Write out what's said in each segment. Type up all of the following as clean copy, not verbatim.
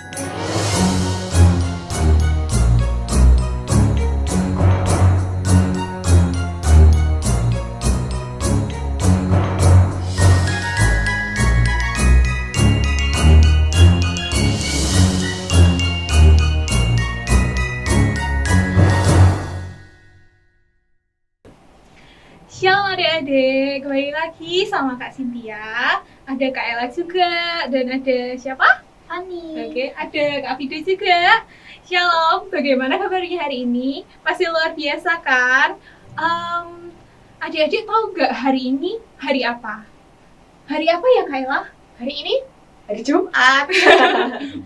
Shalom adik-adik, kembali lagi sama Kak Cynthia. Ada Kak Ella juga, dan ada siapa? Ani. Oke, ada Kak Fido juga. Shalom, bagaimana kabarnya hari ini? Pasti luar biasa kan? Adik-adik tahu nggak hari ini hari apa? Hari apa ya Kak Ella? Hari ini hari Jumat.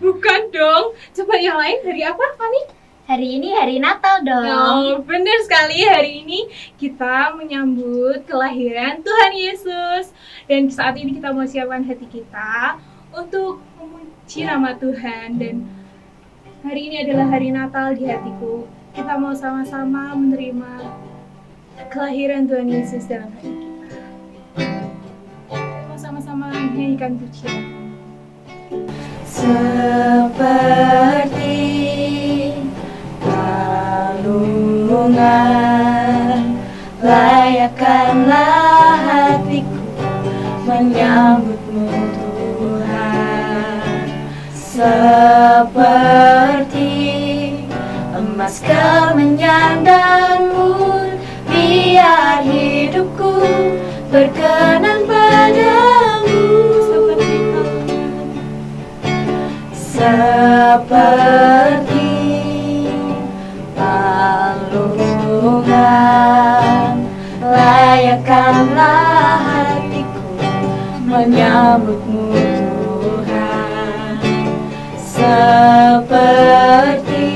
Bukan dong, coba yang lain hari apa Fani? Hari ini hari Natal dong. Oh, benar sekali. Hari ini kita menyambut kelahiran Tuhan Yesus. Dan saat ini kita mau siapkan hati kita untuk memuji nama Tuhan. Dan hari ini adalah hari Natal di hatiku. Kita mau sama-sama menerima kelahiran Tuhan Yesus dalam hati kita. Kita mau sama-sama menyanyikan pujian. Seperti palungan, layakkanlah hatiku menyambutmu Tuhan. Seperti emas kemenyan dan mur, biar hidupku berkenan padamu. Seperti palungan, layakkanlah hatiku menyambutmu Tuhan. Seperti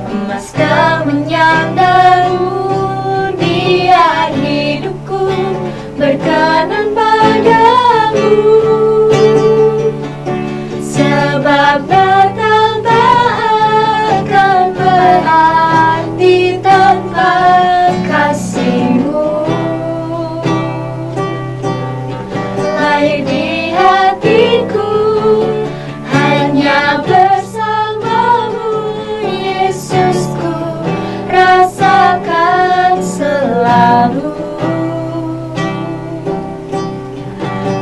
emas kemenyan dan mur, biar hidupku berkenan padamu. Sebab Natal tak akan berarti tanpa kasih-Mu. Lahir di hatiku hanya bersama-Mu, Yesusku, rasakan selalu.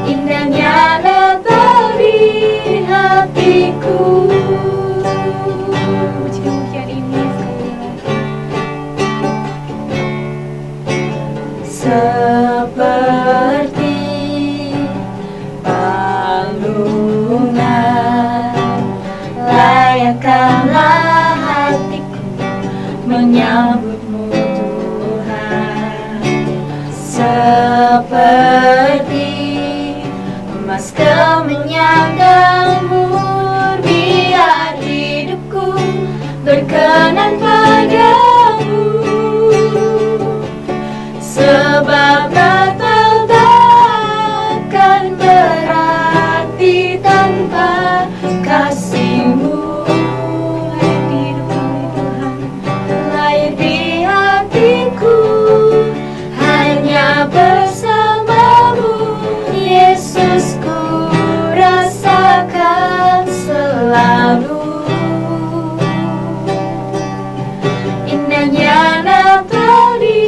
Indahnya Natal di hatiku. Pujian ini sekali lagi. Seperti palungan, layakkanlah hatiku menyambutmu Tuhan. Seperti emas kemenyan dan mur, biar hidupku berkenan padamu. Sebab Natal takkan berarti tanpa kasih-Mu. Lahir di hatiku hanya bersama-Mu, Yesusku, rasakan selalu. Indahnya Natal di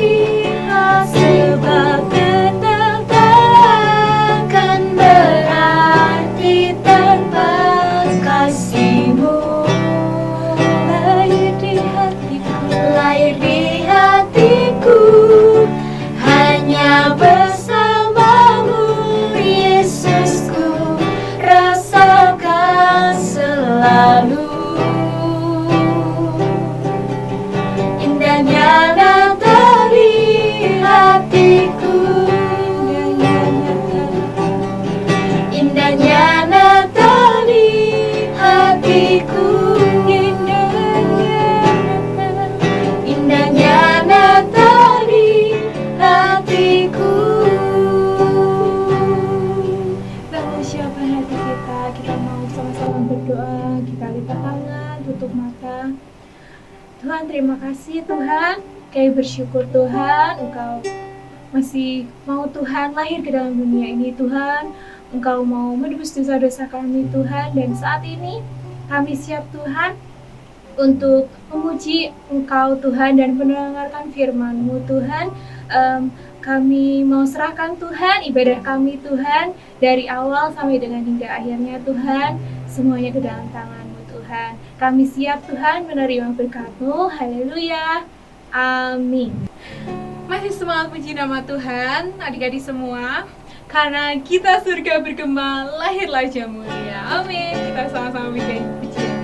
sebab Natal takkan berarti tanpa kasih-Mu. Lahir di hatiku hanya bersama-Mu, Yesusku, rasakan selalu. Indahnya Natal di hatiku. Indahnya Natal di hatiku. Indahnya Natal di hatiku. Kita mau siapkan hati kita, kita mau sama-sama berdoa, kita lipat tangan, tutup mata. Tuhan, terima kasih Tuhan, kami bersyukur Tuhan, Engkau masih mau Tuhan lahir ke dalam dunia ini Tuhan. Engkau mau menebus dosa-dosa kami Tuhan, dan saat ini Kami siap Tuhan untuk memuji Engkau Tuhan dan mendengarkan firman-Mu Tuhan. Kami mau serahkan Tuhan ibadah kami Tuhan dari awal sampai dengan hingga akhirnya Tuhan, semuanya ke dalam tangan-Mu Tuhan. Kami siap Tuhan menerima berkat-Mu. Haleluya. Amin. Masih semangat puji nama Tuhan adik-adik semua, karena kita surga bergema, lahirlah Jam Mulia. Amin. Kita sama-sama bikin pujian.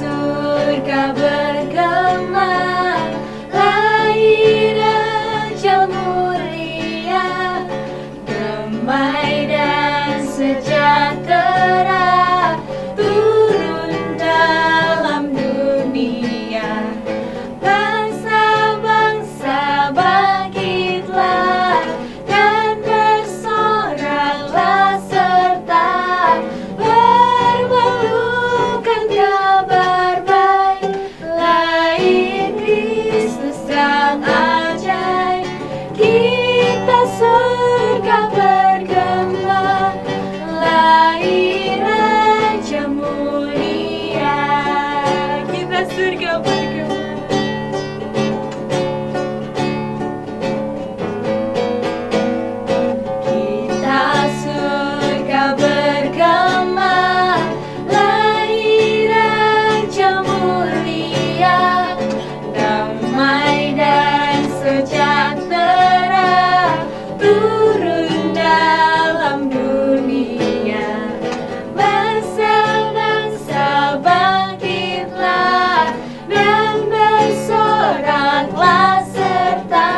Surga bergema, lahir Raja mulia, damai dan sejahtera turun dalam dunia. Bangsa-bangsa bangkitlah dan bersoraklah serta bermelukkan kabar baik, lahir Kristus yang ajaib. Kita surga bergema, lahir Raja mulia. Kita surga bergema. Kita surga bergema, lahir Raja mulia, damai dan sejahtera turun dalam dunia. Bangsa-bangsa bangkitlah dan bersoraklah serta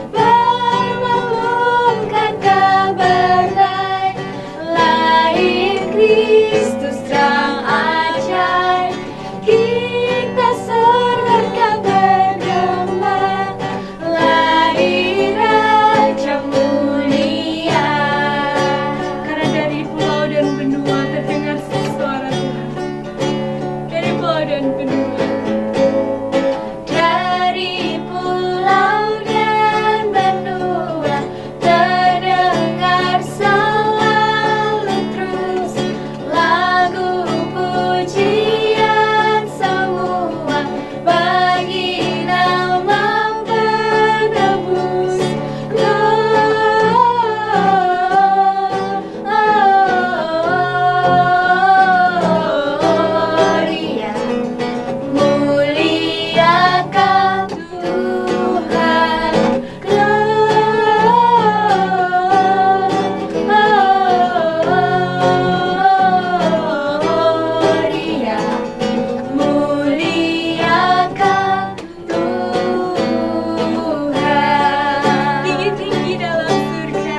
bermelukkan kabar baik, lahir Kristus yang ajaib. Kita surga bergema, lahir Raja mulia. Karena dari pulau dan benua terdengar suara Tuhan. Dari pulau dan benua. Dari pulau dan benua terdengar selalu terus lagu pujian semua bagi nama penebus. Gloria, muliakan Tuhan. Gloria, muliakan Tuhan. Tinggi-tinggi dalam surga.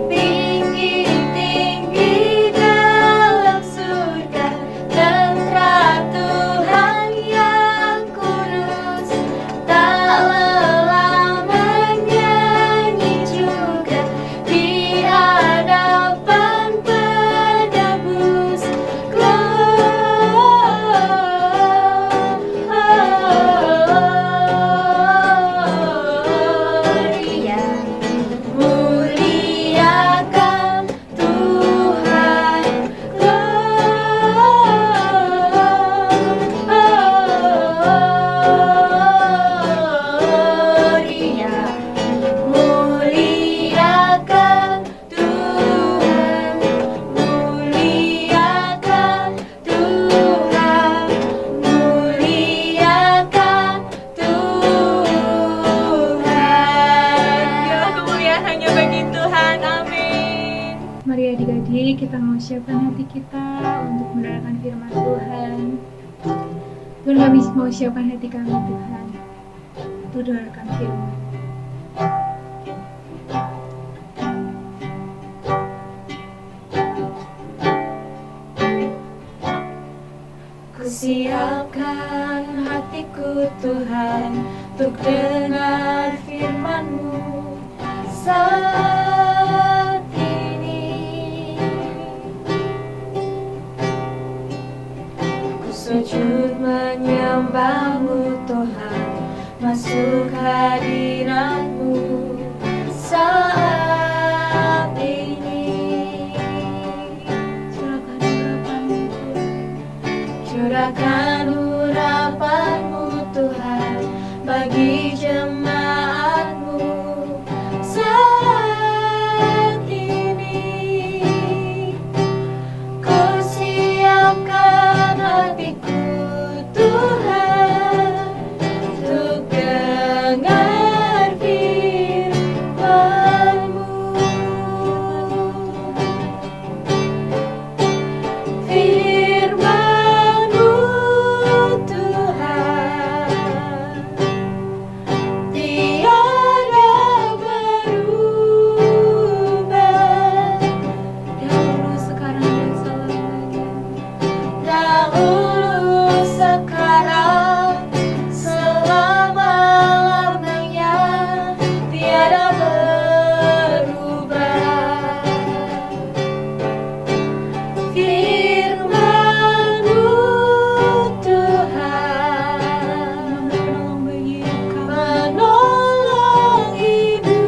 Tinggi-tinggi dalam surga, tentara Tuhan yang kudus, tak lelah menyanyi juga di hadapan penebus. Gloria, muliakan Tuhan. Gloria, muliakan Tuhan. Muliakan Tuhan. Muliakan Tuhan. Biarlah kemuliaan hanya bagi Tuhan. Amin. Mari adik-adik, kita mau siapkan hati kita untuk mendengarkan firman Tuhan. Tuhan, kami mau siapkan hati kami Tuhan untuk mendengarkan firman. Kusiapkan hatiku Tuhan untuk dengar firman-Mu saat ini. Ku sujud menyembah menyembah-Mu Tuhan, masuk hadirat-Mu saat ini. Curahkan urapan-Mu Tuhan bagi jemaat-Mu saat ini. Kau siapkan hatiku Tuhan untuk dengar firman-Mu. Firman-Mu Tuhan tiada berubah, dahulu sekarang dan selamanya. Dahulu sekarang selama-lamanya tiada berubah. Firman-Mu Tuhan menolong hidupku.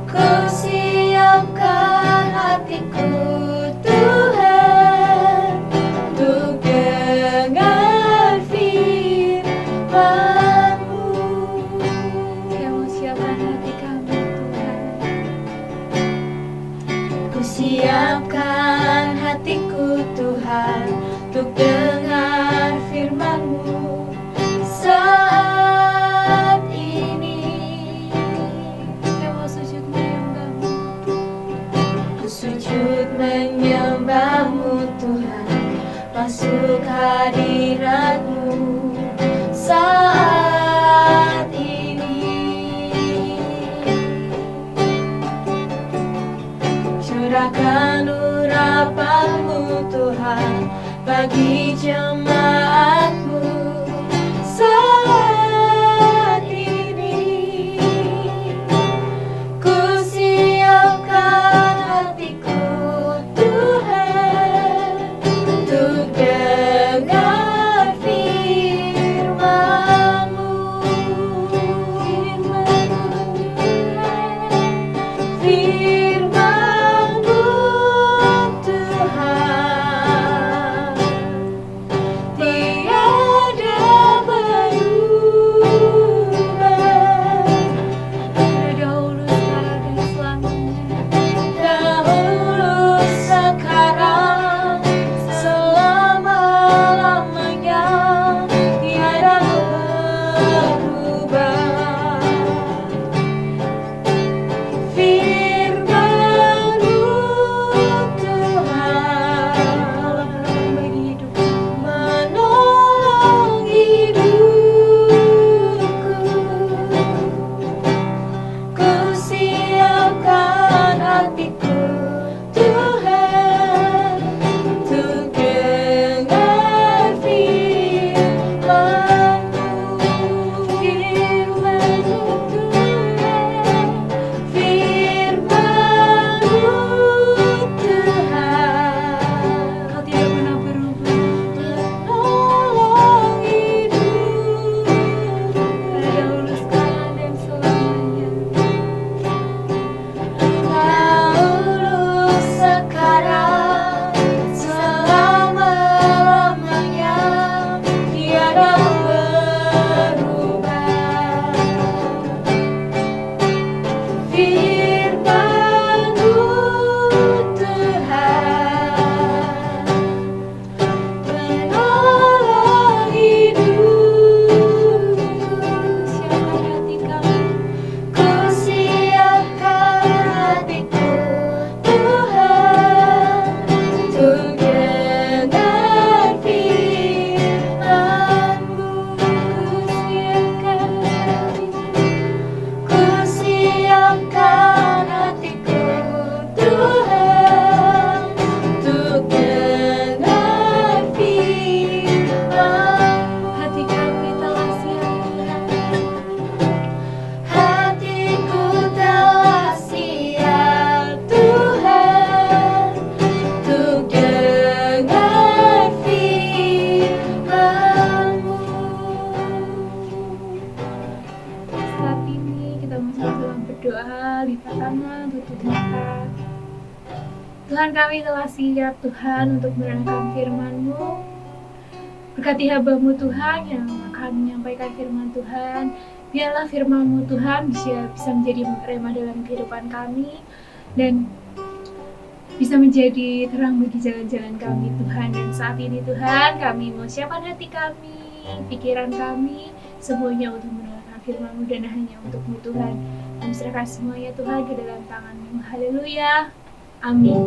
Kau siapkan hatiku Tuhan untuk dengar firman-Mu. Kau siapkan hati kami Tuhan. Ku siapkan hatiku Tuhan untuk dengar firman-Mu saat ini. Kau sujud menyembah-Mu. Ku sujud menyembah-Mu Tuhan, masuk hadirat-Mu saat ini. Curahkan urapan-Mu Tuhan bagi jemaat-Mu saat ini. Ku siapkan hatiku Tuhan untuk dengar firman-Mu. Firman-Mu Tuhan Tuhan, kami telah siap Tuhan untuk mendengarkan firman-Mu. Berkati hamba-Mu Tuhan yang akan menyampaikan firman Tuhan. Biarlah firman-Mu Tuhan bisa menjadi remah dalam kehidupan kami dan bisa menjadi terang bagi jalan-jalan kami Tuhan. Dan saat ini Tuhan, kami mau siapkan hati kami, pikiran kami, semuanya untuk mendengarkan firman-Mu dan hanya untuk-Mu Tuhan. Kami serahkan semuanya Tuhan ke dalam tangan-Mu. Haleluya. Amin.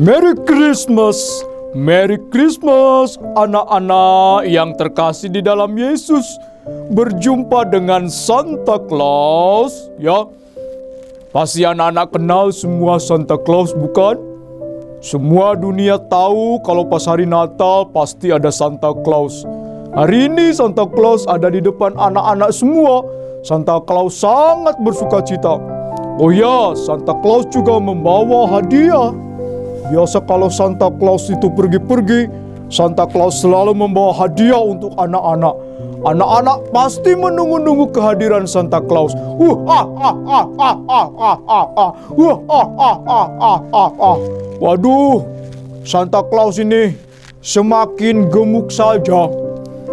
Merry Christmas, Merry Christmas, anak-anak yang terkasih di dalam Yesus. Berjumpa dengan Santa Claus, ya. Pasti anak-anak kenal semua Santa Claus, bukan? Semua dunia tahu kalau pas hari Natal pasti ada Santa Claus. Hari ini Santa Claus ada di depan anak-anak semua. Santa Claus sangat bersukacita. Oh ya, Santa Claus juga membawa hadiah. Biasa kalau Santa Claus itu pergi-pergi, Santa Claus selalu membawa hadiah untuk anak-anak. Anak-anak pasti menunggu-nunggu kehadiran Santa Claus. Waduh, Santa Claus ini semakin gemuk saja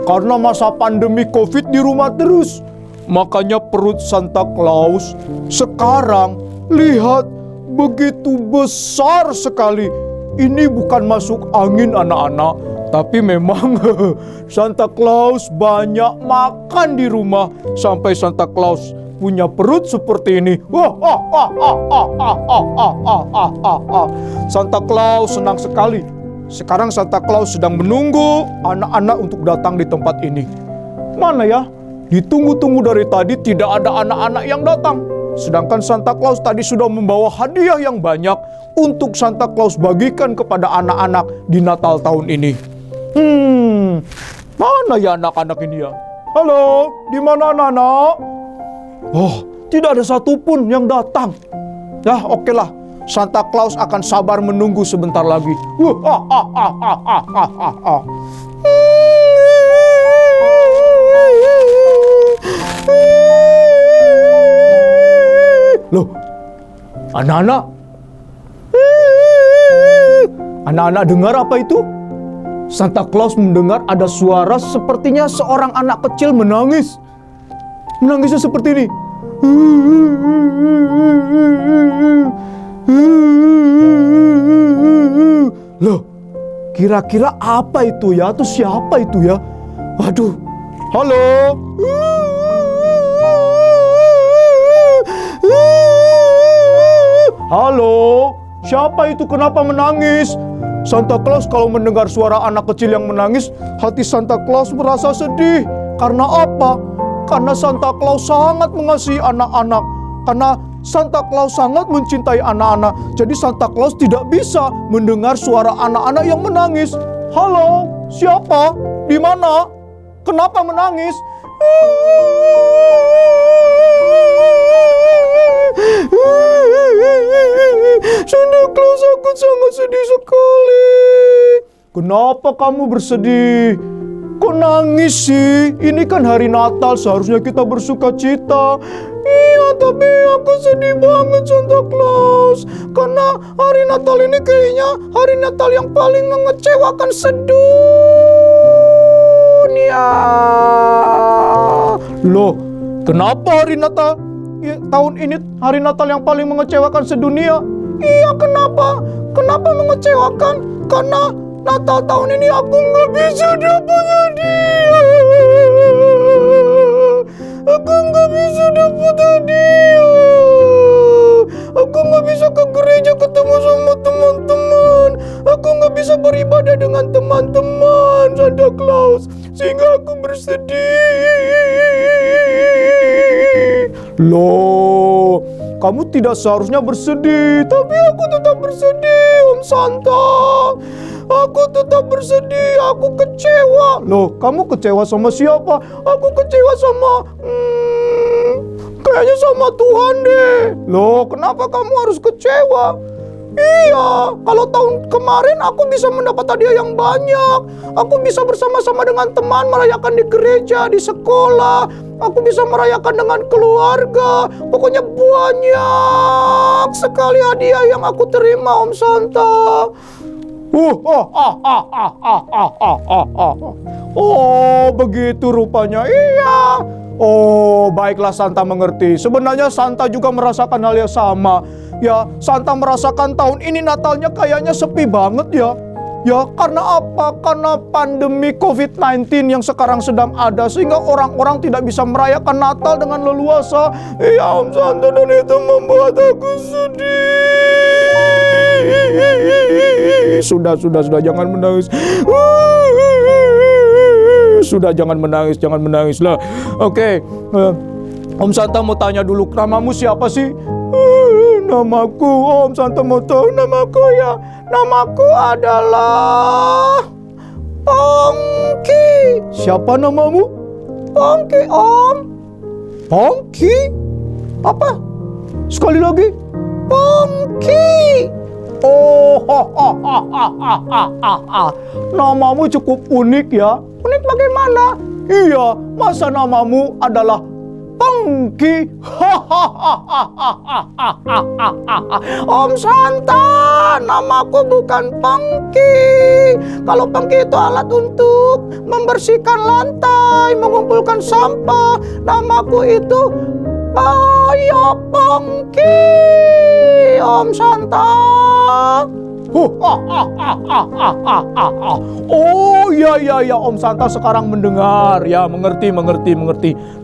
karena masa pandemi COVID di rumah terus. Makanya perut Santa Claus sekarang lihat begitu besar sekali. Ini bukan masuk angin anak-anak, tapi memang Santa Claus banyak makan di rumah sampai Santa Claus punya perut seperti ini. Santa Claus senang sekali. Sekarang Santa Claus sedang menunggu anak-anak untuk datang di tempat ini. Mana ya? Ditunggu-tunggu dari tadi tidak ada anak-anak yang datang. Sedangkan Santa Claus tadi sudah membawa hadiah yang banyak untuk Santa Claus bagikan kepada anak-anak di Natal tahun ini. Mana ya anak-anak ini ya? Halo, di mana anak-anak? Oh, tidak ada satupun yang datang. Ya, oke lah. Santa Claus akan sabar menunggu sebentar lagi. Loh, anak-anak? Anak-anak dengar apa itu? Santa Claus mendengar ada suara sepertinya seorang anak kecil menangis. Menangisnya seperti ini. Loh, kira-kira apa itu ya? Atau siapa itu ya? Waduh, halo? Halo, siapa itu? Kenapa menangis? Santa Claus kalau mendengar suara anak kecil yang menangis, hati Santa Claus merasa sedih. Karena apa? Karena Santa Claus sangat mengasihi anak-anak. Karena Santa Claus sangat mencintai anak-anak. Jadi Santa Claus tidak bisa mendengar suara anak-anak yang menangis. Halo, siapa? Di mana? Kenapa menangis? Santa Claus, aku sangat sedih sekali. Kenapa kamu bersedih? Kok nangis sih? Ini kan hari Natal, seharusnya kita bersuka cita. Iya, tapi aku sedih banget Santa Claus. Karena hari Natal ini kayaknya hari Natal yang paling mengecewakan sedunia. Loh, kenapa hari Natal tahun ini hari Natal yang paling mengecewakan sedunia? Iya, kenapa? Kenapa mengecewakan? Karena Natal tahun ini aku nggak bisa dapat hadiah. Aku nggak bisa dapat hadiah. Aku nggak bisa ke gereja ketemu sama teman-teman. Aku nggak bisa beribadah dengan teman-teman Santa Claus. Sehingga aku bersedih. Loh, kamu tidak seharusnya bersedih. Tapi aku tetap bersedih, Om Santa. Aku tetap bersedih, aku kecewa. Loh, kamu kecewa sama siapa? Aku kecewa sama... kayaknya sama Tuhan deh. Loh, kenapa kamu harus kecewa? Iya, kalau tahun kemarin aku bisa mendapat hadiah yang banyak. Aku bisa bersama-sama dengan teman merayakan di gereja, di sekolah. Aku bisa merayakan dengan keluarga. Pokoknya banyak sekali hadiah yang aku terima, Om Santa. Oh, begitu rupanya. Iya. Oh, baiklah, Santa mengerti. Sebenarnya Santa juga merasakan hal yang sama. Ya, Santa merasakan tahun ini Natalnya kayaknya sepi banget ya. Ya, karena apa? Karena pandemi COVID-19 yang sekarang sedang ada, sehingga orang-orang tidak bisa merayakan Natal dengan leluasa. Iya, Om Santa, dan itu membuat aku sedih. Sudah, jangan menangis. Sudah, jangan menangis lah. Oke, Om Santa mau tanya dulu, namamu siapa sih? Namaku, Om Santa mau tahu namaku ya. Namaku adalah Pongki. Siapa namamu? Pongki, Om. Pongki? Apa? Sekali lagi. Pongki. Oh, namamu cukup unik ya. Unik bagaimana? Iya, masa namamu adalah Pongki? Om Santa, namaku bukan Pongki. Kalau Pongki itu alat untuk membersihkan lantai, mengumpulkan sampah. Namaku itu Payo Pongki, Om Santa. Oh ya, Om Santa sekarang mendengar ya, mengerti.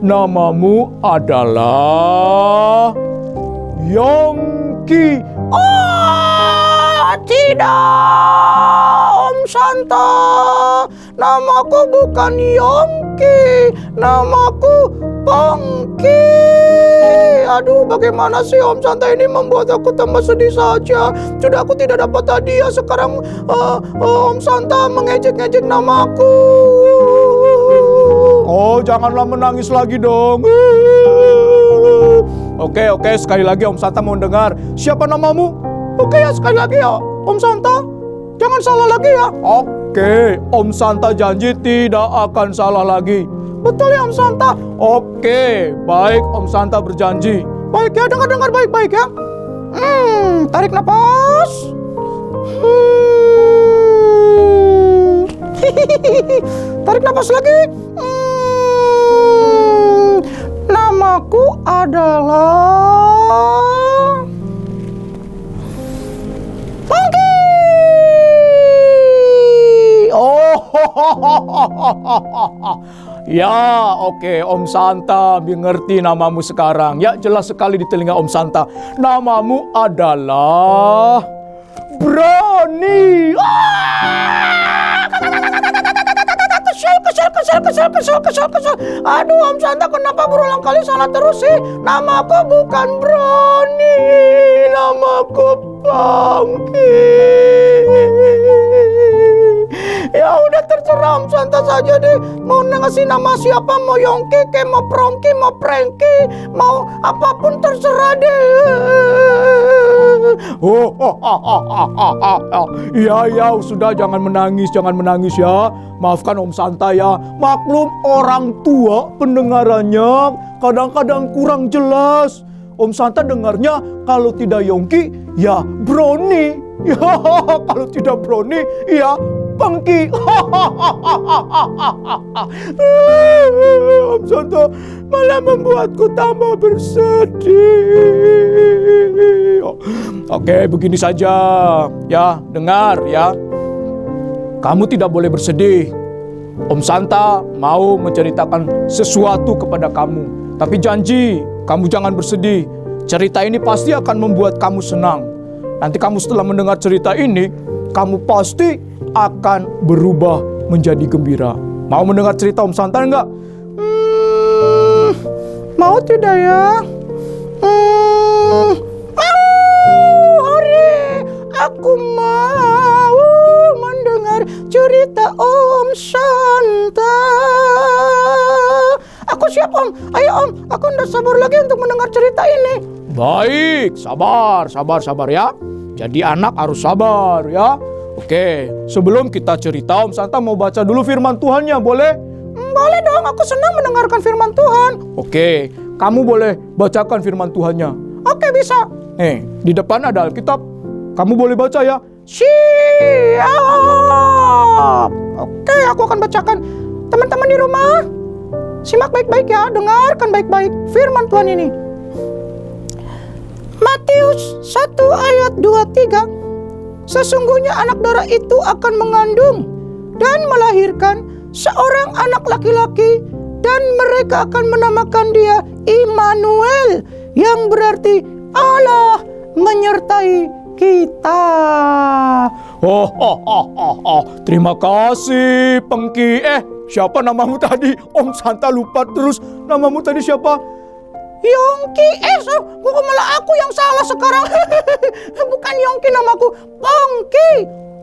Namamu adalah Yongki. Oh, tidak, Om Santa. Namaku bukan Yongki, namaku Pongki. Aduh, bagaimana sih Om Santa ini membuat aku tambah sedih saja. Sudah aku tidak dapat hadiah, sekarang Om Santa mengejek-ngejek namaku. Oh, janganlah menangis lagi dong. Oke, sekali lagi Om Santa mau dengar. Siapa namamu? Oke ya, sekali lagi ya Om Santa. Jangan salah lagi ya. Oke, Om Santa janji tidak akan salah lagi. Betul ya Om Santa? Oke, baik, Om Santa berjanji. Baik ya, dengar baik-baik ya. Tarik nafas. Tarik nafas lagi. Namaku adalah Pongki. Oh, ya, oke, Om Santa mengerti namamu sekarang. Ya, jelas sekali di telinga Om Santa. Namamu adalah Brownie. Kesel. Aduh, Om Santa, kenapa berulang kali salah terus sih? Namaku bukan Brownie, namaku Pongki. Ya udah, terserah Om Santa saja deh. Mau ngasih nama siapa, mau Yongki, kayak mau Prongki, mau Prengki, mau apapun terserah deh. Ya, sudah, jangan menangis ya. Maafkan Om Santa ya. Maklum orang tua pendengarannya kadang-kadang kurang jelas. Om Santa dengarnya kalau tidak Yongki ya Brownie. Ya, kalau tidak Brownie ya Pongki. Om Santa malah membuatku tambah bersedih. Oke, begini saja ya, dengar ya. Kamu tidak boleh bersedih. Om Santa mau menceritakan sesuatu kepada kamu. Tapi janji, kamu jangan bersedih. Cerita ini pasti akan membuat kamu senang. Nanti kamu setelah mendengar cerita ini, kamu pasti akan berubah menjadi gembira. Mau mendengar cerita Om Santa enggak? Mau tidak ya? Hari aku mau mendengar cerita Om Santa. Aku siap Om. Ayo Om, aku tidak sabar lagi untuk mendengar cerita ini. Baik, sabar ya. Jadi anak harus sabar ya. Oke, sebelum kita cerita, Om Santa mau baca dulu firman Tuhannya, boleh? Boleh dong, aku senang mendengarkan firman Tuhan. Oke, kamu boleh bacakan firman Tuhannya. Oke, bisa. Di depan ada Alkitab. Kamu boleh baca ya. Siap. Oke, aku akan bacakan. Teman-teman di rumah, simak baik-baik ya, dengarkan baik-baik firman Tuhan ini. Matius 1 ayat 23. Sesungguhnya anak darah itu akan mengandung dan melahirkan seorang anak laki-laki, dan mereka akan menamakan dia Immanuel, yang berarti Allah menyertai kita. Terima kasih Pengki. Siapa namamu tadi? Om Santa lupa terus. Namamu tadi siapa? Yongki. Kok malah aku yang salah sekarang. Bukan Yongki namaku, Pengki.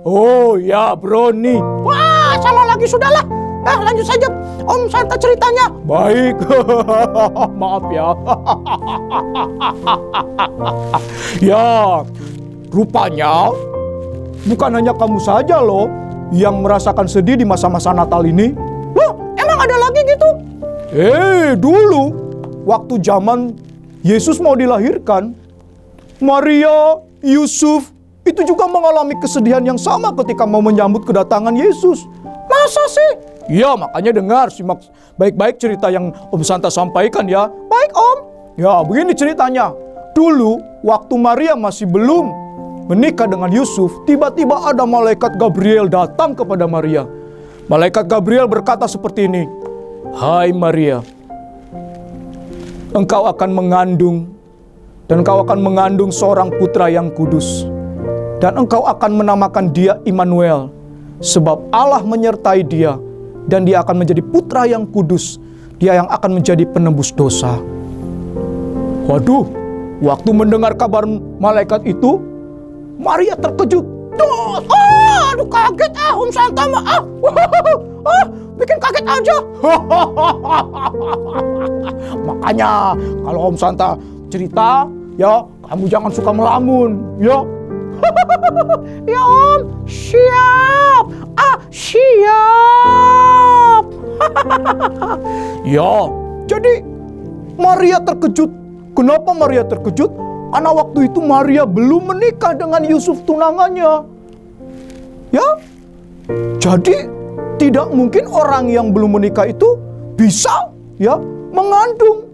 Oh ya, Broni. Wah, salah lagi, sudahlah. Lanjut saja Om Santa ceritanya. Baik. Maaf ya. Ya, rupanya bukan hanya kamu saja loh yang merasakan sedih di masa-masa Natal ini. Loh, emang ada lagi gitu? Dulu waktu zaman Yesus mau dilahirkan, Maria, Yusuf itu juga mengalami kesedihan yang sama ketika mau menyambut kedatangan Yesus. Masa sih? Ya, makanya dengar, simak baik-baik cerita yang Om Santa sampaikan ya. Baik Om. Ya, begini ceritanya. Dulu waktu Maria masih belum menikah dengan Yusuf, tiba-tiba ada malaikat Gabriel datang kepada Maria. Malaikat Gabriel berkata seperti ini. Hai Maria, engkau akan mengandung, dan engkau akan mengandung seorang putra yang kudus. Dan engkau akan menamakan dia Immanuel, sebab Allah menyertai dia, dan dia akan menjadi putra yang kudus. Dia yang akan menjadi penembus dosa. Waduh, waktu mendengar kabar malaikat itu, Maria terkejut. Aduh kaget Om Santa maaf. Bikin kaget aja. Makanya kalau Om Santa cerita, ya kamu jangan suka melamun, ya. Ya Om, siap. Siap. Ya, jadi Maria terkejut. Kenapa Maria terkejut? Karena waktu itu Maria belum menikah dengan Yusuf tunangannya. Ya, jadi tidak mungkin orang yang belum menikah itu bisa ya mengandung.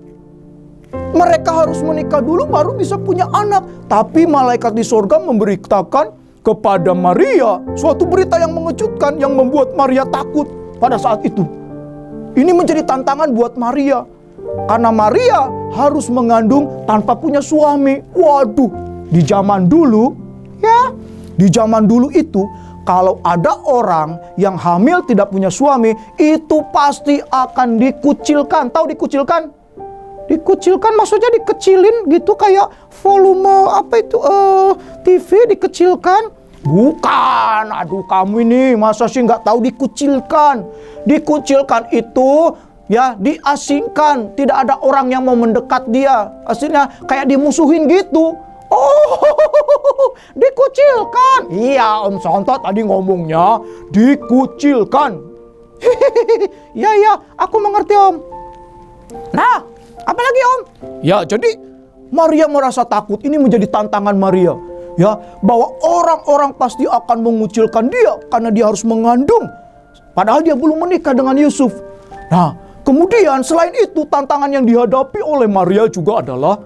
Mereka harus menikah dulu baru bisa punya anak. Tapi malaikat di sorga memberitakan kepada Maria suatu berita yang mengejutkan, yang membuat Maria takut pada saat itu. Ini menjadi tantangan buat Maria. Karena Maria harus mengandung tanpa punya suami. Waduh, di zaman dulu ya, di zaman dulu itu kalau ada orang yang hamil tidak punya suami, itu pasti akan dikucilkan. Tahu dikucilkan? Dikucilkan maksudnya dikecilin gitu, kayak volume TV dikecilkan. Bukan, aduh kamu ini masa sih nggak tahu dikucilkan. Dikucilkan itu ya diasingkan, tidak ada orang yang mau mendekat dia. Aslinya kayak dimusuhin gitu. Oh, dikucilkan. Iya, Om Santa tadi ngomongnya dikucilkan. Ya, aku mengerti Om. Nah, apalagi Om? Ya, jadi Maria merasa takut. Ini menjadi tantangan Maria. Ya, bahwa orang-orang pasti akan mengucilkan dia karena dia harus mengandung. Padahal dia belum menikah dengan Yusuf. Nah, kemudian selain itu tantangan yang dihadapi oleh Maria juga adalah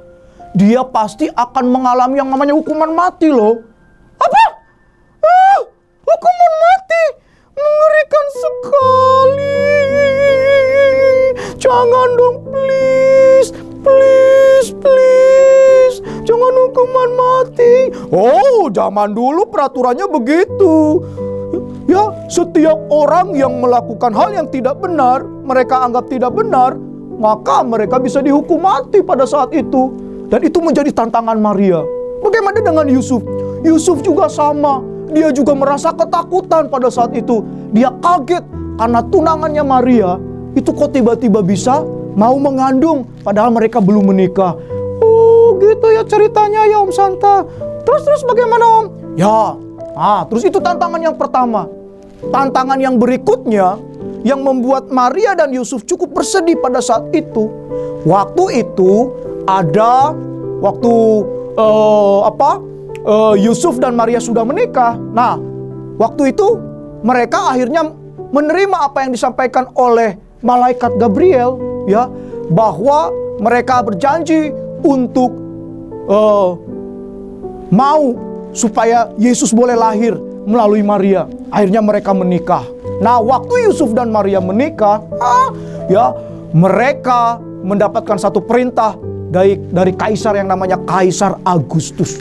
dia pasti akan mengalami yang namanya hukuman mati loh. Apa? Hukuman mati? Mengerikan sekali. Jangan dong, please. Jangan hukuman mati. Oh, zaman dulu peraturannya begitu. Ya, setiap orang yang melakukan hal yang tidak benar, mereka anggap tidak benar, maka mereka bisa dihukum mati pada saat itu. Dan itu menjadi tantangan Maria. Bagaimana dengan Yusuf? Yusuf juga sama. Dia juga merasa ketakutan pada saat itu. Dia kaget karena tunangannya Maria itu kok tiba-tiba bisa mau mengandung padahal mereka belum menikah. Oh gitu ya ceritanya ya Om Santa. Terus bagaimana Om? Ya, terus itu tantangan yang pertama. Tantangan yang berikutnya yang membuat Maria dan Yusuf cukup bersedih pada saat itu. Waktu itu ada Yusuf dan Maria sudah menikah. Nah, waktu itu mereka akhirnya menerima apa yang disampaikan oleh malaikat Gabriel, ya, bahwa mereka berjanji untuk mau supaya Yesus boleh lahir melalui Maria. Akhirnya mereka menikah. Nah, waktu Yusuf dan Maria menikah, mereka mendapatkan satu perintah dari kaisar yang namanya Kaisar Agustus.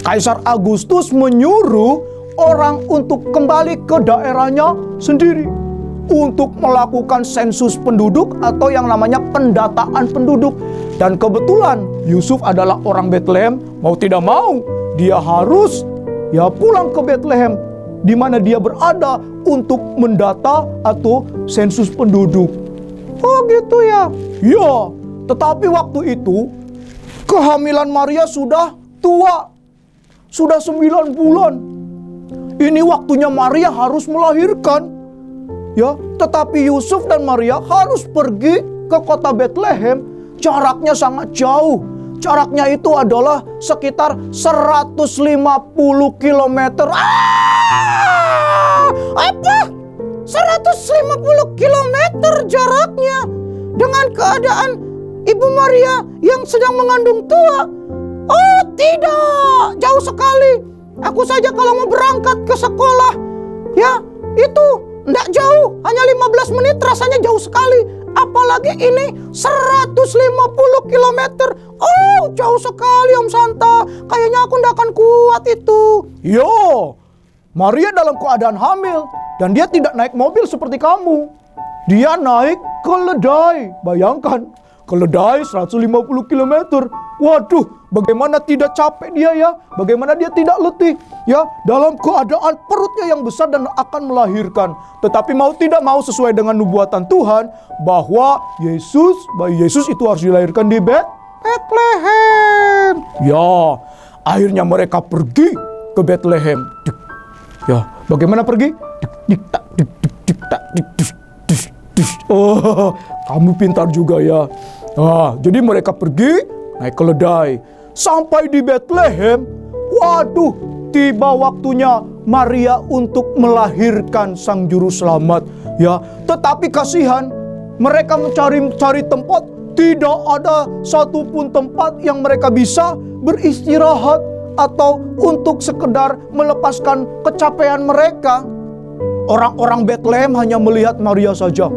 Kaisar Agustus menyuruh orang untuk kembali ke daerahnya sendiri untuk melakukan sensus penduduk atau yang namanya pendataan penduduk. Dan kebetulan Yusuf adalah orang Bethlehem, mau tidak mau dia harus pulang ke Bethlehem di mana dia berada untuk mendata atau sensus penduduk. Oh gitu ya. Ya, tetapi waktu itu kehamilan Maria sudah tua. Sudah 9 bulan. Ini waktunya Maria harus melahirkan. Ya, tetapi Yusuf dan Maria harus pergi ke kota Bethlehem. Jaraknya sangat jauh. Jaraknya itu adalah sekitar 150 km. Apa? 150 km jaraknya dengan keadaan Ibu Maria yang sedang mengandung tua. Oh tidak, jauh sekali. Aku saja kalau mau berangkat ke sekolah, ya itu enggak jauh, hanya 15 menit, rasanya jauh sekali. Apalagi ini 150 km. Oh jauh sekali Om Santa, kayaknya aku enggak akan kuat itu. Yo, Maria dalam keadaan hamil dan dia tidak naik mobil seperti kamu. Dia naik keledai, bayangkan. Keledai 150 km. Waduh, bagaimana tidak capek dia ya? Bagaimana dia tidak letih ya? Dalam keadaan perutnya yang besar dan akan melahirkan. Tetapi mau tidak mau sesuai dengan nubuatan Tuhan bahwa bayi Yesus itu harus dilahirkan di Bethlehem. Ya, akhirnya mereka pergi ke Bethlehem. Ya, bagaimana pergi? Oh, kamu pintar juga ya. Jadi mereka pergi naik keledai sampai di Bethlehem. Waduh, tiba waktunya Maria untuk melahirkan sang juru selamat. Ya, tetapi kasihan, mereka mencari tempat, tidak ada satupun tempat yang mereka bisa beristirahat atau untuk sekedar melepaskan kecapean mereka. Orang-orang Bethlehem hanya melihat Maria saja.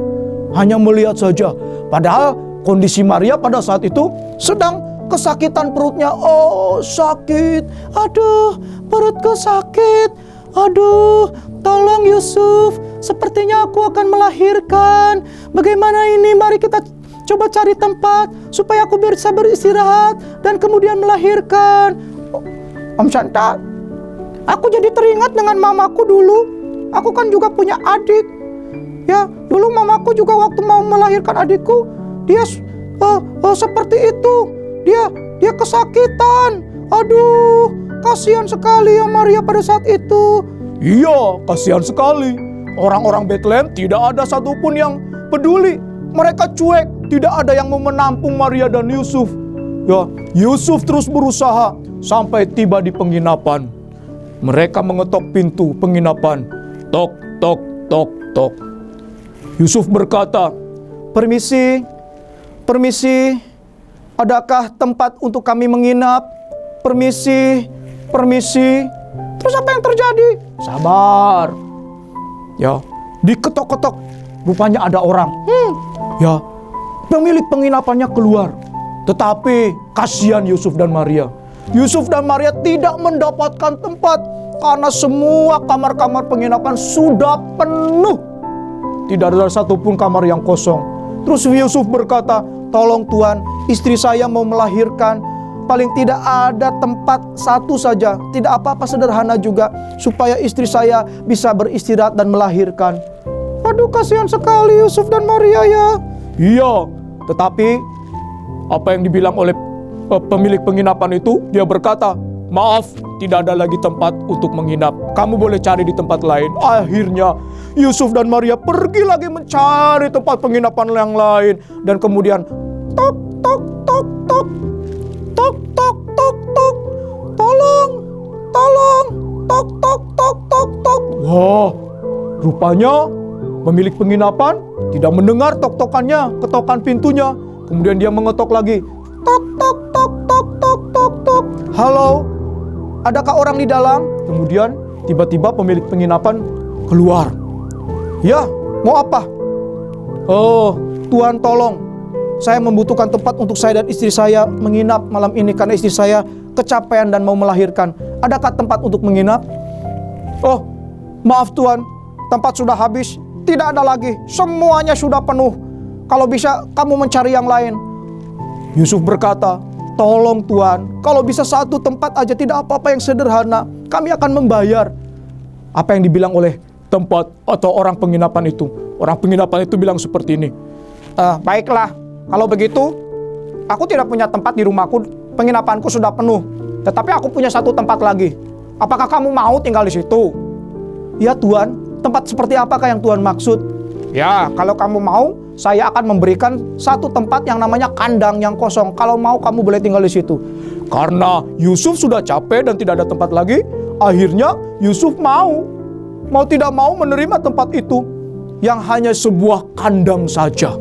Padahal kondisi Maria pada saat itu sedang kesakitan perutnya. Oh sakit, aduh perutku sakit. Aduh tolong Yusuf, sepertinya aku akan melahirkan. Bagaimana ini, mari kita coba cari tempat supaya aku bisa beristirahat dan kemudian melahirkan. Om Santa, aku jadi teringat dengan mamaku dulu. Aku kan juga punya adik. Ya, dulu mamaku juga waktu mau melahirkan adikku, dia seperti itu. Dia kesakitan. Aduh, kasihan sekali ya Maria pada saat itu. Iya, kasihan sekali. Orang-orang Bethlehem tidak ada satupun yang peduli. Mereka cuek, tidak ada yang mau menampung Maria dan Yusuf. Ya, Yusuf terus berusaha sampai tiba di penginapan. Mereka mengetok pintu penginapan. Tok, tok, tok, tok. Yusuf berkata, permisi, adakah tempat untuk kami menginap? Permisi. Terus apa yang terjadi? Sabar. Ya, diketok-ketok. Rupanya ada orang. Ya, pemilik penginapannya keluar. Tetapi kasihan Yusuf dan Maria. Yusuf dan Maria tidak mendapatkan tempat karena semua kamar-kamar penginapan sudah penuh. Tidak ada satupun kamar yang kosong. Terus Yusuf berkata, tolong Tuhan, istri saya mau melahirkan. Paling tidak ada tempat satu saja. Tidak apa-apa, sederhana juga. Supaya istri saya bisa beristirahat dan melahirkan. Aduh, kasihan sekali Yusuf dan Maria ya. Iya, tetapi apa yang dibilang oleh pemilik penginapan itu, dia berkata, maaf, tidak ada lagi tempat untuk menginap. Kamu boleh cari di tempat lain. Akhirnya Yusuf dan Maria pergi lagi mencari tempat penginapan yang lain. Dan kemudian tok tok tok tok tok tok tok tok, tolong tolong, tok tok tok tok tok. Wah, rupanya pemilik penginapan tidak mendengar tok-tokannya, ketokan pintunya. Kemudian dia mengetok lagi. Tok tok tok tok tok tok tok. Halo, adakah orang di dalam? Kemudian tiba-tiba pemilik penginapan keluar. Ya, mau apa? Oh, Tuhan tolong. Saya membutuhkan tempat untuk saya dan istri saya menginap malam ini karena istri saya kecapean dan mau melahirkan. Adakah tempat untuk menginap? Oh, maaf Tuhan, tempat sudah habis. Tidak ada lagi, semuanya sudah penuh. Kalau bisa kamu mencari yang lain. Yusuf berkata, tolong Tuhan, kalau bisa satu tempat aja, tidak apa-apa yang sederhana, kami akan membayar. Apa yang dibilang oleh tempat atau orang penginapan itu? Orang penginapan itu bilang seperti ini. Baiklah, kalau begitu, aku tidak punya tempat di rumahku, penginapanku sudah penuh. Tetapi aku punya satu tempat lagi. Apakah kamu mau tinggal di situ? Ya Tuhan, tempat seperti apakah yang Tuhan maksud? Ya, kalau kamu mau, saya akan memberikan satu tempat yang namanya kandang yang kosong. Kalau mau kamu boleh tinggal di situ. Karena Yusuf sudah capek dan tidak ada tempat lagi, akhirnya Yusuf mau tidak mau menerima tempat itu yang hanya sebuah kandang saja.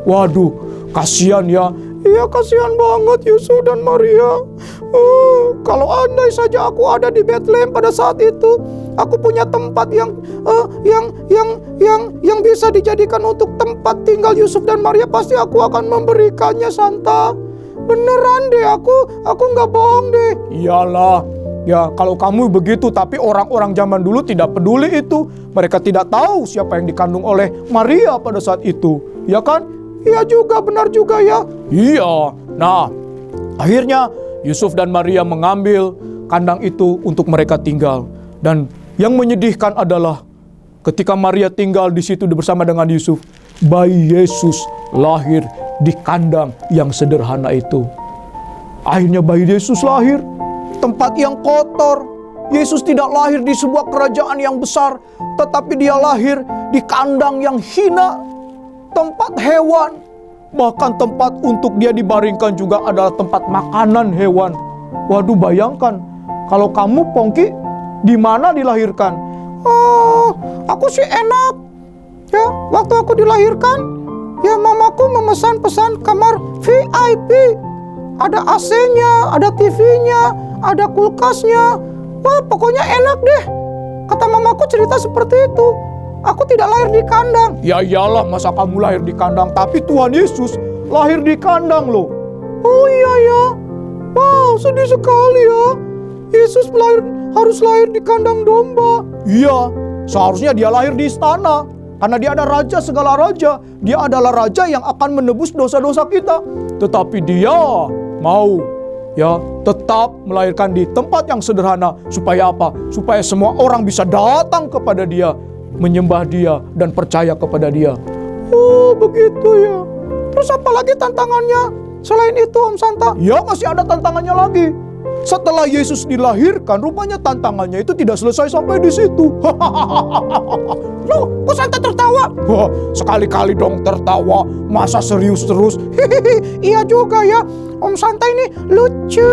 Waduh, kasihan ya. Iya, kasihan banget Yusuf dan Maria. Kalau andai saja aku ada di Bethlehem pada saat itu, aku punya tempat yang bisa dijadikan untuk tempat tinggal Yusuf dan Maria, pasti aku akan memberikannya, Santa. Beneran deh, aku nggak bohong deh. Iyalah, ya kalau kamu begitu, tapi orang-orang zaman dulu tidak peduli itu. Mereka tidak tahu siapa yang dikandung oleh Maria pada saat itu, ya kan? Iya juga, benar juga ya. Iya. Nah, akhirnya Yusuf dan Maria mengambil kandang itu untuk mereka tinggal. Dan yang menyedihkan adalah ketika Maria tinggal di situ bersama dengan Yusuf, bayi Yesus lahir di kandang yang sederhana itu. Akhirnya bayi Yesus lahir tempat yang kotor. Yesus tidak lahir di sebuah kerajaan yang besar, tetapi dia lahir di kandang yang hina, tempat hewan. Bahkan tempat untuk dia dibaringkan juga adalah tempat makanan hewan. Waduh, bayangkan kalau kamu, Pongki, di mana dilahirkan? Oh, aku sih enak. Ya, waktu aku dilahirkan, ya mamaku memesan pesan kamar VIP. Ada AC-nya, ada TV-nya, ada kulkasnya. Wah, pokoknya enak deh. Kata mamaku cerita seperti itu. Aku tidak lahir di kandang. Ya iyalah, masa kamu lahir di kandang? Tapi Tuhan Yesus lahir di kandang loh. Oh iya ya. Wow, sedih sekali ya. Yesus harus lahir di kandang domba. Iya, seharusnya dia lahir di istana. Karena dia ada raja segala raja. Dia adalah raja yang akan menebus dosa-dosa kita. Tetapi dia mau tetap melahirkan di tempat yang sederhana. Supaya apa? Supaya semua orang bisa datang kepada dia, menyembah dia, dan percaya kepada dia. Oh, begitu ya. Terus apa lagi tantangannya? Selain itu, Om Santa? Ya, masih ada tantangannya lagi. Setelah Yesus dilahirkan, rupanya tantangannya itu tidak selesai sampai di situ. Loh, kok Santa tertawa? Wah, sekali-kali dong tertawa. Masa serius terus? Iya juga ya. Om Santa ini lucu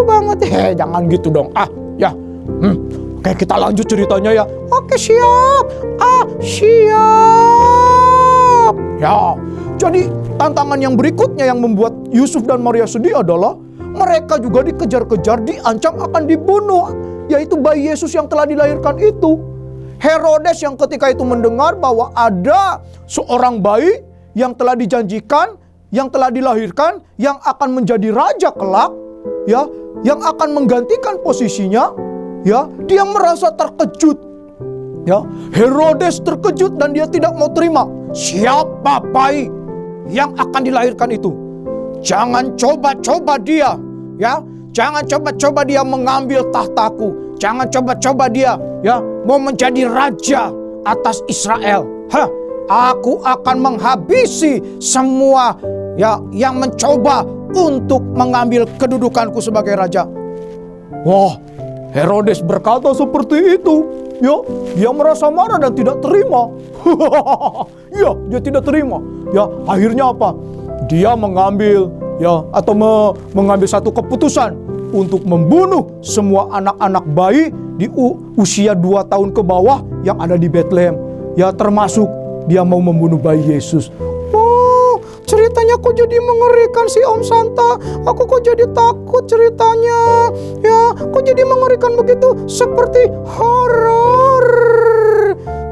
banget. Jangan gitu dong. Oke, kita lanjut ceritanya ya. Oke, siap. Siap. Ya, jadi tantangan yang berikutnya yang membuat Yusuf dan Maria sedih adalah mereka juga dikejar-kejar, diancam akan dibunuh, yaitu bayi Yesus yang telah dilahirkan itu. Herodes yang ketika itu mendengar bahwa ada seorang bayi yang telah dijanjikan, yang telah dilahirkan, yang akan menjadi raja kelak, ya, yang akan menggantikan posisinya, ya, dia merasa terkejut. Ya, Herodes terkejut dan dia tidak mau terima. Siapa bayi yang akan dilahirkan itu? Jangan coba-coba dia, ya. Jangan coba-coba dia mengambil tahtaku. Jangan coba-coba dia, ya, mau menjadi raja atas Israel. Aku akan menghabisi semua, ya, yang mencoba untuk mengambil kedudukanku sebagai raja. Wah, Herodes berkata seperti itu. Ya, dia merasa marah dan tidak terima. Ya, dia tidak terima. Ya, akhirnya apa? Dia mengambil mengambil satu keputusan untuk membunuh semua anak-anak bayi di usia 2 tahun ke bawah yang ada di Bethlehem. Ya, termasuk dia mau membunuh bayi Yesus. Oh, ceritanya kok jadi mengerikan sih Om Santa. Aku kok jadi takut ceritanya. Ya, kok jadi mengerikan begitu, seperti horor.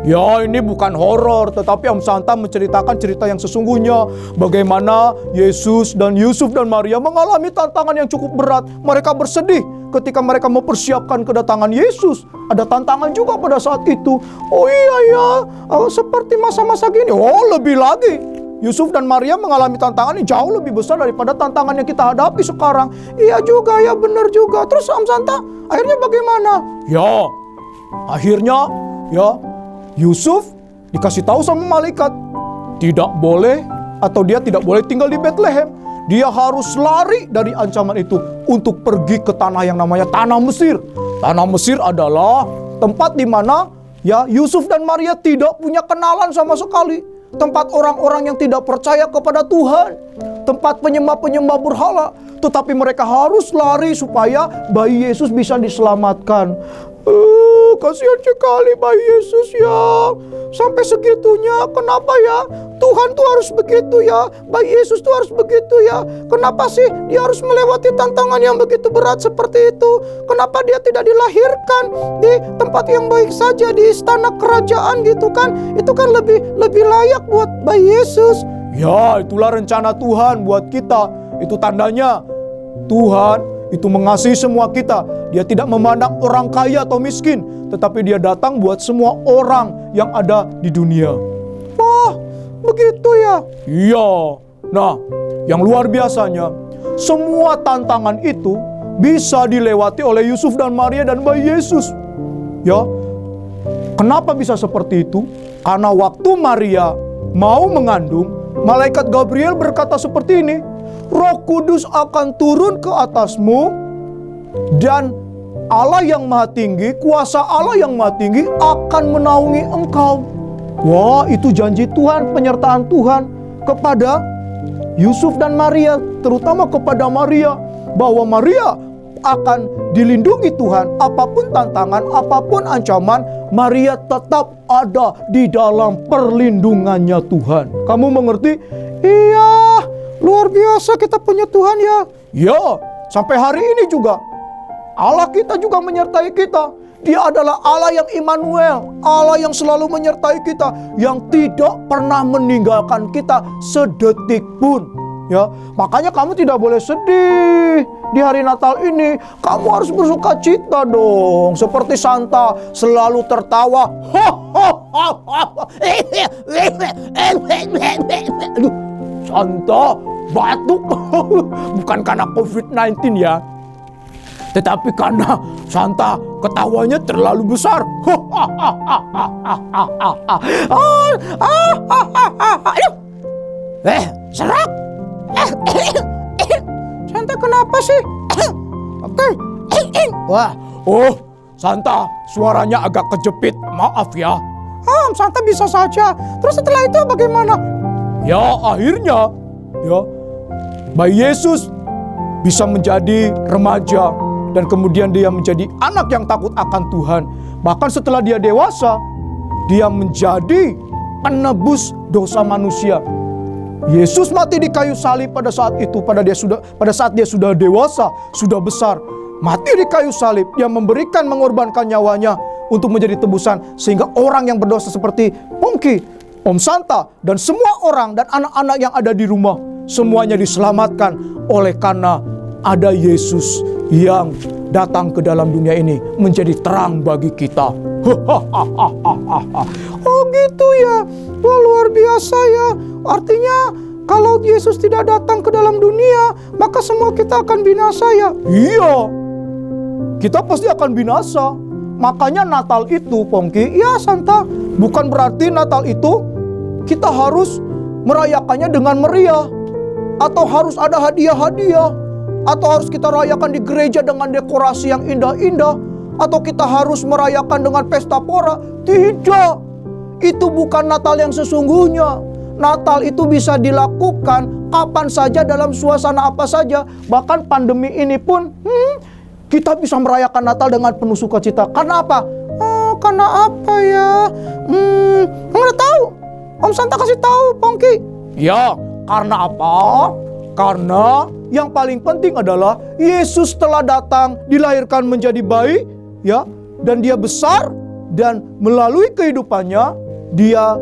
Ya, ini bukan horor, tetapi Om Santa menceritakan cerita yang sesungguhnya. Bagaimana Yesus dan Yusuf dan Maria mengalami tantangan yang cukup berat. Mereka bersedih ketika mereka mempersiapkan kedatangan Yesus. Ada tantangan juga pada saat itu. Oh iya ya, seperti masa-masa gini. Oh, lebih lagi. Yusuf dan Maria mengalami tantangan yang jauh lebih besar daripada tantangan yang kita hadapi sekarang. Iya juga ya, benar juga. Terus Om Santa, akhirnya bagaimana? Ya, akhirnya Yusuf dikasih tahu sama malaikat, tidak boleh atau dia tidak boleh tinggal di Bethlehem. Dia harus lari dari ancaman itu untuk pergi ke tanah yang namanya tanah Mesir. Tanah Mesir adalah tempat di mana Yusuf dan Maria tidak punya kenalan sama sekali. Tempat orang-orang yang tidak percaya kepada Tuhan. Tempat penyembah-penyembah berhala. Tetapi mereka harus lari supaya bayi Yesus bisa diselamatkan. Kasihan sekali bayi Yesus ya. Sampai segitunya. Kenapa ya Tuhan tuh harus begitu ya? Bayi Yesus tuh harus begitu ya? Kenapa sih dia harus melewati tantangan yang begitu berat seperti itu? Kenapa dia tidak dilahirkan di tempat yang baik saja, di istana kerajaan gitu kan? Itu kan lebih layak buat bayi Yesus. Ya, itulah rencana Tuhan buat kita. Itu tandanya Tuhan itu mengasihi semua kita. Dia tidak memandang orang kaya atau miskin, tetapi dia datang buat semua orang yang ada di dunia. Wah, begitu ya? Iya. Nah, yang luar biasanya, semua tantangan itu bisa dilewati oleh Yusuf dan Maria dan bayi Yesus. Ya, kenapa bisa seperti itu? Karena waktu Maria mau mengandung, malaikat Gabriel berkata seperti ini, Roh Kudus akan turun ke atasmu dan Allah yang Maha Tinggi, kuasa Allah yang Maha Tinggi akan menaungi engkau. Wah, itu janji Tuhan, penyertaan Tuhan kepada Yusuf dan Maria, terutama kepada Maria, bahwa Maria akan dilindungi Tuhan. Apapun tantangan, apapun ancaman, Maria tetap ada di dalam perlindungannya Tuhan. Kamu mengerti? Iya, luar biasa kita punya Tuhan ya. Ya, sampai hari ini juga Allah kita juga menyertai kita. Dia adalah Allah yang Immanuel, Allah yang selalu menyertai kita, yang tidak pernah meninggalkan kita sedetik pun. Ya, makanya kamu tidak boleh sedih di hari Natal ini. Kamu harus bersuka cita dong, seperti Santa selalu tertawa. Aduh, Santa batuk, bukan karena COVID-19 ya, tetapi karena Santa ketawanya terlalu besar. Serak. Santa kenapa sih? Oke. Wah, Santa suaranya agak kejepit. Maaf ya. Santa bisa saja. Terus setelah itu bagaimana? Ya, akhirnya bayi Yesus bisa menjadi remaja dan kemudian dia menjadi anak yang takut akan Tuhan. Bahkan setelah dia dewasa, dia menjadi penebus dosa manusia. Yesus mati di kayu salib pada saat itu, pada saat dia sudah dewasa, sudah besar, mati di kayu salib. Dia mengorbankan nyawanya untuk menjadi tebusan, sehingga orang yang berdosa seperti Pongki, Om Santa, dan semua orang dan anak-anak yang ada di rumah, semuanya diselamatkan oleh karena ada Yesus yang datang ke dalam dunia ini menjadi terang bagi kita. Oh gitu ya. Wah, luar biasa ya. Artinya kalau Yesus tidak datang ke dalam dunia, maka semua kita akan binasa ya. Iya, kita pasti akan binasa. Makanya Natal itu, Pongki, ya Santa, bukan berarti Natal itu kita harus merayakannya dengan meriah atau harus ada hadiah-hadiah. Atau harus kita rayakan di gereja dengan dekorasi yang indah-indah? Atau kita harus merayakan dengan pesta pora? Tidak. Itu bukan Natal yang sesungguhnya. Natal itu bisa dilakukan kapan saja dalam suasana apa saja. Bahkan pandemi ini pun kita bisa merayakan Natal dengan penuh sukacita. Karena apa? Karena apa ya? Nggak tahu. Om Santa kasih tahu, Pongki. Ya, karena apa? Karena yang paling penting adalah Yesus telah datang, dilahirkan menjadi bayi, ya, dan dia besar, dan melalui kehidupannya dia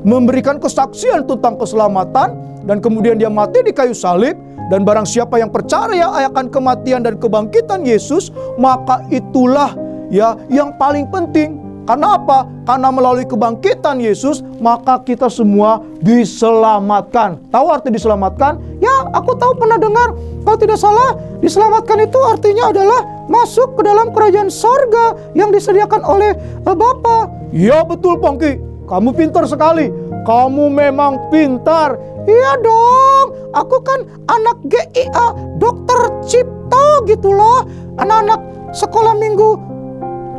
memberikan kesaksian tentang keselamatan, dan kemudian dia mati di kayu salib. Dan barang siapa yang percaya akan kematian dan kebangkitan Yesus, maka itulah ya yang paling penting. Karena apa? Karena melalui kebangkitan Yesus, maka kita semua diselamatkan. Tahu arti diselamatkan? Ya, aku tahu, pernah dengar. Kalau tidak salah, diselamatkan itu artinya adalah masuk ke dalam kerajaan sorga yang disediakan oleh Bapa. Ya, betul, Pongki. Kamu pintar sekali. Kamu memang pintar. Iya dong. Aku kan anak GIA, Dokter Cipta gitu loh. Anak-anak sekolah minggu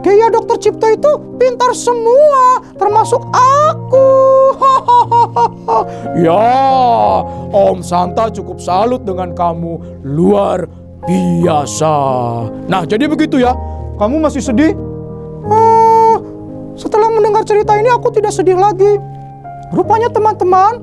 GIA Dokter Cipta itu pintar semua, termasuk aku. Ya, Om Santa cukup salut dengan kamu. Luar biasa. Nah, jadi begitu ya. Kamu masih sedih? Setelah mendengar cerita ini aku tidak sedih lagi. Rupanya teman-teman,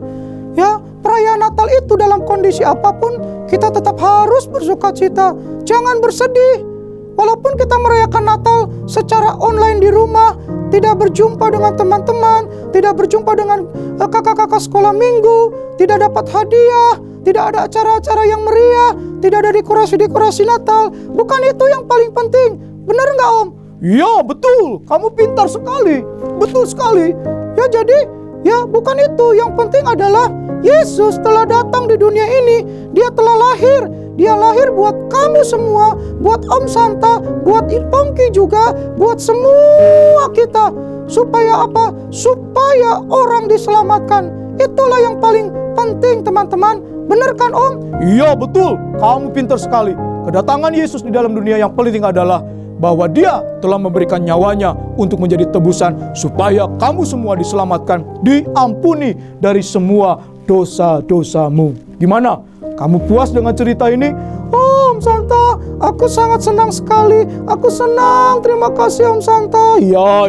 ya, perayaan Natal itu dalam kondisi apapun kita tetap harus bersukacita. Jangan bersedih. Walaupun kita merayakan Natal secara online di rumah, tidak berjumpa dengan teman-teman, tidak berjumpa dengan kakak-kakak sekolah minggu, tidak dapat hadiah, tidak ada acara-acara yang meriah, tidak ada dekorasi-dekorasi Natal. Bukan itu yang paling penting. Benar nggak, Om? Iya, betul. Kamu pintar sekali. Betul sekali. Ya, jadi ya bukan itu. Yang penting adalah Yesus telah datang di dunia ini. Dia telah lahir. Dia lahir buat kamu semua, buat Om Santa, buat Pongki juga, buat semua kita. Supaya apa? Supaya orang diselamatkan. Itulah yang paling penting, teman-teman. Benar kan, Om? Iya, betul. Kamu pintar sekali. Kedatangan Yesus di dalam dunia yang penting adalah bahwa dia telah memberikan nyawanya untuk menjadi tebusan supaya kamu semua diselamatkan, diampuni dari semua dosa-dosamu. Gimana? Kamu puas dengan cerita ini? Om Santa, aku sangat senang sekali. Aku senang, terima kasih Om Santa. Ya.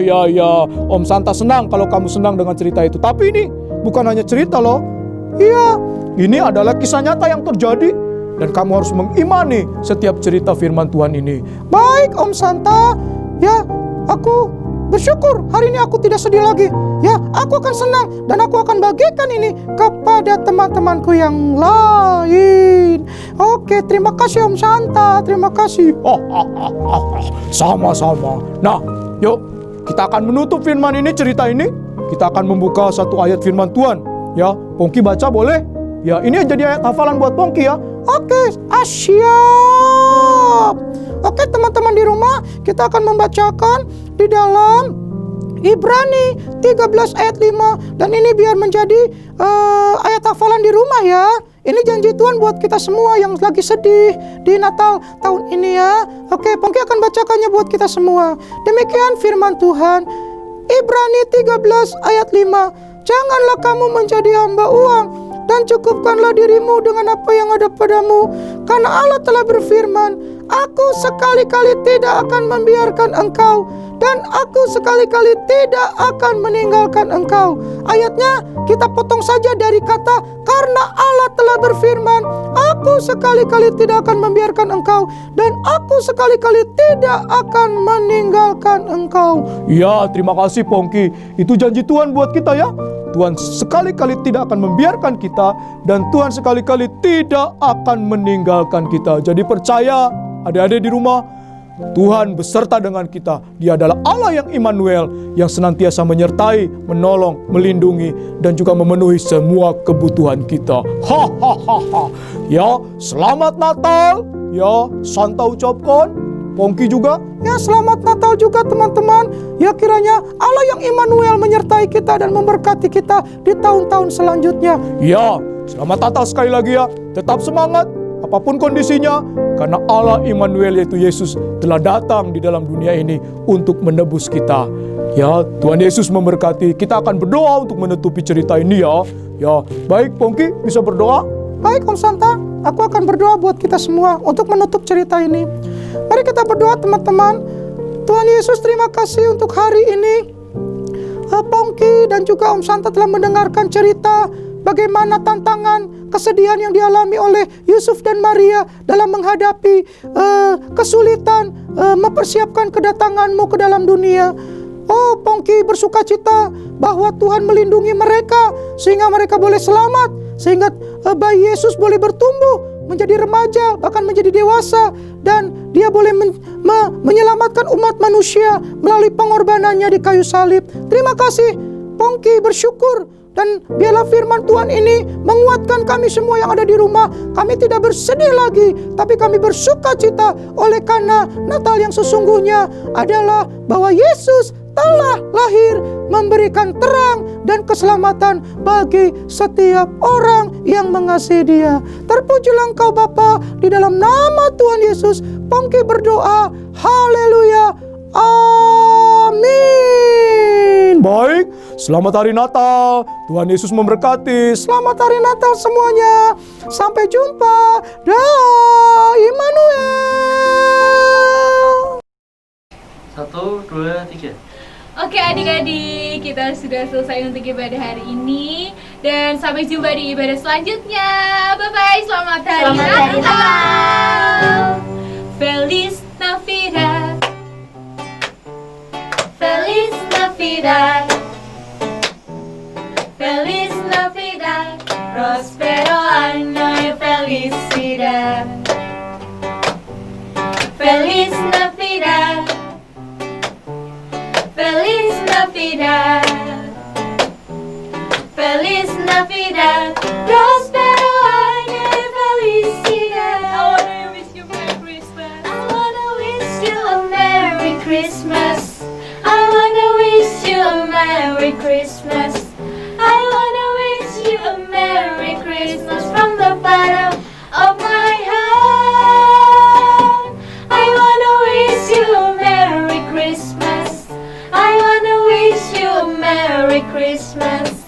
Om Santa senang kalau kamu senang dengan cerita itu. Tapi ini bukan hanya cerita loh. Iya, ini adalah kisah nyata yang terjadi. Dan kamu harus mengimani setiap cerita firman Tuhan ini. Baik Om Santa, ya aku bersyukur hari ini aku tidak sedih lagi. Ya, aku akan senang dan aku akan bagikan ini kepada teman-temanku yang lain. Oke, terima kasih Om Santa, terima kasih. Sama-sama. Nah, yuk kita akan menutup firman ini, cerita ini. Kita akan membuka satu ayat firman Tuhan. Ya, Pongki baca boleh? Ya, ini jadi ayat hafalan buat Pongki ya. Oke, siap. Oke, teman-teman di rumah, kita akan membacakan di dalam Ibrani 13 ayat 5. Dan ini biar menjadi ayat hafalan di rumah ya. Ini janji Tuhan buat kita semua yang lagi sedih di Natal tahun ini ya. Oke, Pongki akan bacakannya buat kita semua. Demikian firman Tuhan. Ibrani 13 ayat 5. Janganlah kamu menjadi hamba uang, dan cukupkanlah dirimu dengan apa yang ada padamu. Karena Allah telah berfirman, aku sekali-kali tidak akan membiarkan engkau, dan aku sekali-kali tidak akan meninggalkan engkau. Ayatnya kita potong saja dari kata karena Allah telah berfirman, aku sekali-kali tidak akan membiarkan engkau, dan aku sekali-kali tidak akan meninggalkan engkau. Ya, terima kasih Pongki. Itu janji Tuhan buat kita ya. Tuhan sekali-kali tidak akan membiarkan kita, dan Tuhan sekali-kali tidak akan meninggalkan kita. Jadi percaya adik-adik di rumah, Tuhan beserta dengan kita. Dia adalah Allah yang Immanuel, yang senantiasa menyertai, menolong, melindungi, dan juga memenuhi semua kebutuhan kita. Ya, selamat Natal. Ya, Santa ucapkan. Pongki juga, ya selamat Natal juga teman-teman. Ya kiranya Allah yang Immanuel menyertai kita dan memberkati kita di tahun-tahun selanjutnya. Ya, selamat Natal sekali lagi ya. Tetap semangat, apapun kondisinya, karena Allah Immanuel yaitu Yesus telah datang di dalam dunia ini untuk menebus kita. Ya, Tuhan Yesus memberkati. Kita akan berdoa untuk menutupi cerita ini ya. Ya, baik Pongki bisa berdoa? Baik Om Santa, aku akan berdoa buat kita semua untuk menutup cerita ini. Mari kita berdoa teman-teman. Tuhan Yesus, terima kasih untuk hari ini. Pongki dan juga Om Santa telah mendengarkan cerita bagaimana tantangan, kesedihan yang dialami oleh Yusuf dan Maria dalam menghadapi kesulitan mempersiapkan kedatanganmu ke dalam dunia. Oh, Pongki bersuka cita bahwa Tuhan melindungi mereka sehingga mereka boleh selamat, sehingga bayi Yesus boleh bertumbuh menjadi remaja, bahkan menjadi dewasa, dan dia boleh menyelamatkan umat manusia melalui pengorbanannya di kayu salib. Terima kasih Pongki, bersyukur, dan biarlah firman Tuhan ini menguatkan kami semua yang ada di rumah. Kami tidak bersedih lagi, tapi kami bersuka cita oleh karena Natal yang sesungguhnya adalah bahwa Yesus telah lahir memberikan terang dan keselamatan bagi setiap orang yang mengasihi Dia. Terpujilah Engkau Bapa, di dalam nama Tuhan Yesus Pongki berdoa. Haleluya. Amin. Baik, selamat hari Natal. Tuhan Yesus memberkati. Selamat hari Natal semuanya. Sampai jumpa. Dah, Immanuel. 1, 2, 3. Oke adik-adik, kita sudah selesai untuk ibadah hari ini. Dan sampai jumpa di ibadah selanjutnya. Bye-bye, selamat hari Natal. Feliz Navidad, Feliz Navidad, Feliz Navidad, prospero año y felicidad. Feliz Navidad, Feliz Navidad, Feliz Navidad, prospero año y felicidad. I wanna wish you a Merry Christmas. I wanna wish you a Merry Christmas. I wanna wish you a Merry Christmas from the bottom of my heart. I wanna wish you a Merry Christmas. I wanna wish you a Merry Christmas.